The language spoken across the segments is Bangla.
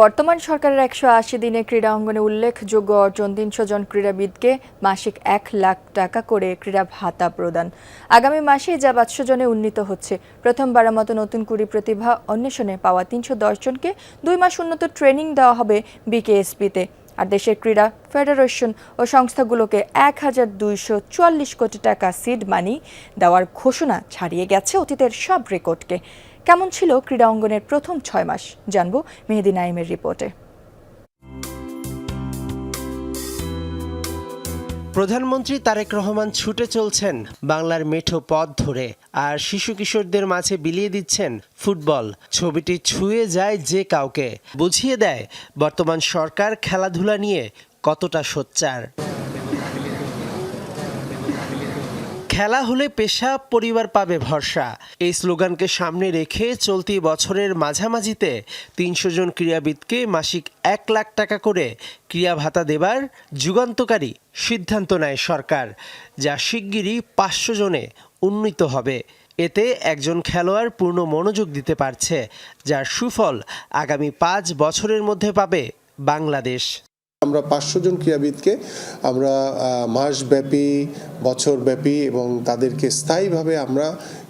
বর্তমান সরকারের ১৮০ দিনে ক্রীড়া অঙ্গনে উল্লেখযোগ্য অর্জন ৩০০ জন ক্রীড়াবিদকে মাসিক ১ লাখ টাকা করে ক্রীড়া ভাতা প্রদান। আগামী মাসে যা ৫০০ জনে উন্নীত হচ্ছে। প্রথমবারের মতো নতুন কুড়ি প্রতিভা অন্বেষণে পাওয়া ৩১০ জনকে ২ মাস উন্নত ট্রেনিং দেওয়া হবে বিকেএসপিতে। আর দেশের ক্রীড়া ফেডারেশন ও সংস্থাগুলোকে ১,২৪৪ কোটি টাকা সিড মানি দেওয়ার ঘোষণা ছাড়িয়ে গেছে অতীতের সব রেকর্ডকে। কেমন ছিল ক্রীড়া অঙ্গনের প্রথম ৬ মাস জানবো মেহেদী নাইমের রিপোর্টে। প্রধানমন্ত্রী তারেক রহমান ছুটে চলছেন বাংলার মেঠো পথ ধরে, আর শিশু কিশোরদের মাঝে বিলিয়ে দিচ্ছেন ফুটবল। ছবিটি ছুঁয়ে যায় যে কাউকে, বুঝিয়ে দেয় বর্তমান সরকার খেলাধুলা নিয়ে কতটা সোচ্চার। খেলা হলে পেশা, পরিবার পাবে ভরসা, এই স্লোগানকে সামনে রেখে চলতি বছরের মাঝামাঝিতে ৩০০ জন ক্রীড়াবিদকে মাসিক ১ লাখ টাকা করে ক্রীড়া ভাতা দেবার যুগান্তকারী সিদ্ধান্ত নেয় সরকার, যা শিগগিরই ৫০০ জনে উন্নীত হবে। এতে একজন খেলোয়াড় পূর্ণ মনোযোগ দিতে পারছে, যার সুফল আগামী ৫ বছরের মধ্যে পাবে বাংলাদেশ। আমরা ৫০০ জন ক্রীড়াবিদকে আমরা মাসব্যাপী, বছরব্যাপী এবং তাদেরকে স্থায়ীভাবে আমরা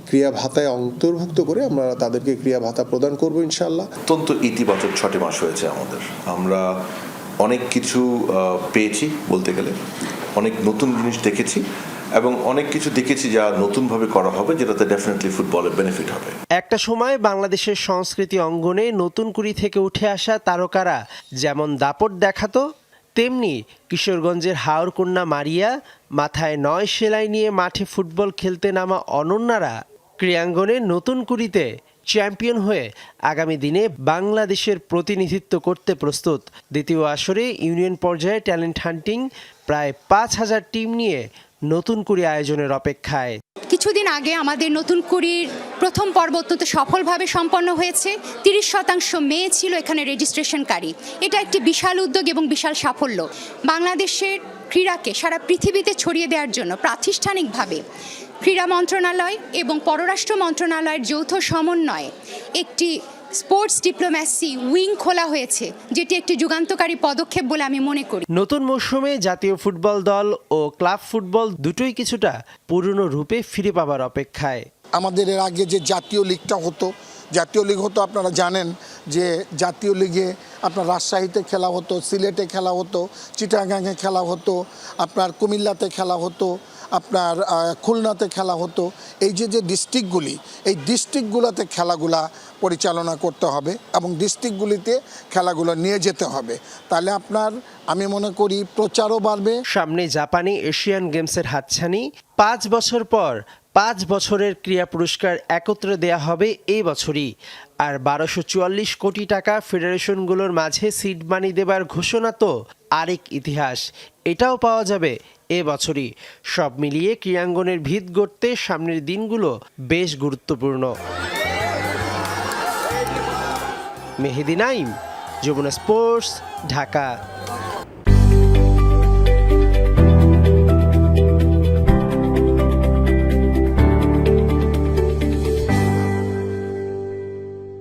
ক্রীড়া ভাতায় অন্তর্ভুক্ত করে আমরা তাদেরকে ক্রীড়া ভাতা প্রদান করব ইনশাআল্লাহ। অত্যন্ত ইতিবাচক ৬টি মাস হয়েছে আমাদের। আমরা অনেক কিছু পেয়েছি, বলতে গেলে অনেক নতুন জিনিস দেখেছি এবং অনেক কিছু দেখেছি যা নতুনভাবে করা হবে, যেটাতে ডেফিনেটলি ফুটবলের বেনিফিট হবে। একটা সময় বাংলাদেশের সংস্কৃতি অঙ্গনে নতুন কুড়ি থেকে উঠে আসা তারকারা যেমন দাপট দেখাতো, তেমনি কিশোরগঞ্জের হাওরকন্যা মারিয়া, মাথায় ৯ সেলাই নিয়ে মাঠে ফুটবল খেলতে নামা অনন্যারা ক্রীড়াঙ্গনে নতুন কুড়িতে চ্যাম্পিয়ন হয়ে আগামী দিনে বাংলাদেশের প্রতিনিধিত্ব করতে প্রস্তুত। দ্বিতীয় আসরে ইউনিয়ন পর্যায়ে ট্যালেন্ট হান্টিং প্রায় ৫,০০০ টিম নিয়ে নতুন কুড়ি আয়োজনের অপেক্ষায়। কিছুদিন আগে আমাদের নতুন কুড়ির প্রথম পর্ব অত্যন্ত সফলভাবে সম্পন্ন হয়েছে। ৩০% মেয়ে ছিল এখানে রেজিস্ট্রেশনকারী। এটা একটি বিশাল উদ্যোগ এবং বিশাল সাফল্য। বাংলাদেশের ক্রীড়াকে সারা পৃথিবীতে ছড়িয়ে দেওয়ার জন্য প্রাতিষ্ঠানিকভাবে ক্রীড়া মন্ত্রণালয় এবং পররাষ্ট্র মন্ত্রণালয়ের যৌথ সমন্বয়ে একটি স্পোর্টস ডিপ্লোম্যাসি উইং খোলা হয়েছে, যেটি একটি যুগান্তকারী পদক্ষেপ বলে আমি মনে করি। নতুন মৌসুমে জাতীয় ফুটবল দল ও ক্লাব ফুটবল দুটোই কিছুটা পুরনো রূপে ফিরে পাবার অপেক্ষায়। আমাদের এর আগে যে জাতীয় লিগটা হতো, আপনারা জানেন যে জাতীয় লিগে আপনার রাজশাহীতে খেলা হতো, সিলেটে খেলা হতো, চিটাগাংয়ে খেলা হতো, আপনার কুমিল্লাতে খেলা হতো, আপনার খুলনাতে খেলা হতো। এই যে ডিস্ট্রিক্টগুলি, এই ডিস্ট্রিক্টগুলোতে খেলাগুলা পরিচালনা করতে হবে এবং ডিস্ট্রিক্টগুলিতে খেলাগুলো নিয়ে যেতে হবে। তাহলে আমি মনে করি প্রচারও বাড়বে। সামনে জাপানে এশিয়ান গেমসের হাতছানি। ৫ বছর পর ৫ বছরের ক্রীড়া পুরস্কার একত্রে দেয়া হবে এই বছরই। আর ১২৪৪ কোটি টাকা ফেডারেশনগুলোর মাঝে সিড মানি দেবার ঘোষণা তো আরেক ইতিহাস, এটাও পাওয়া যাবে এ বছরই। সব মিলিয়ে ক্রীড়াঙ্গনের ভিত গড়তে সামনের দিনগুলো বেশ গুরুত্বপূর্ণ। মেহেদী নাইম, যমুনা স্পোর্টস, ঢাকা।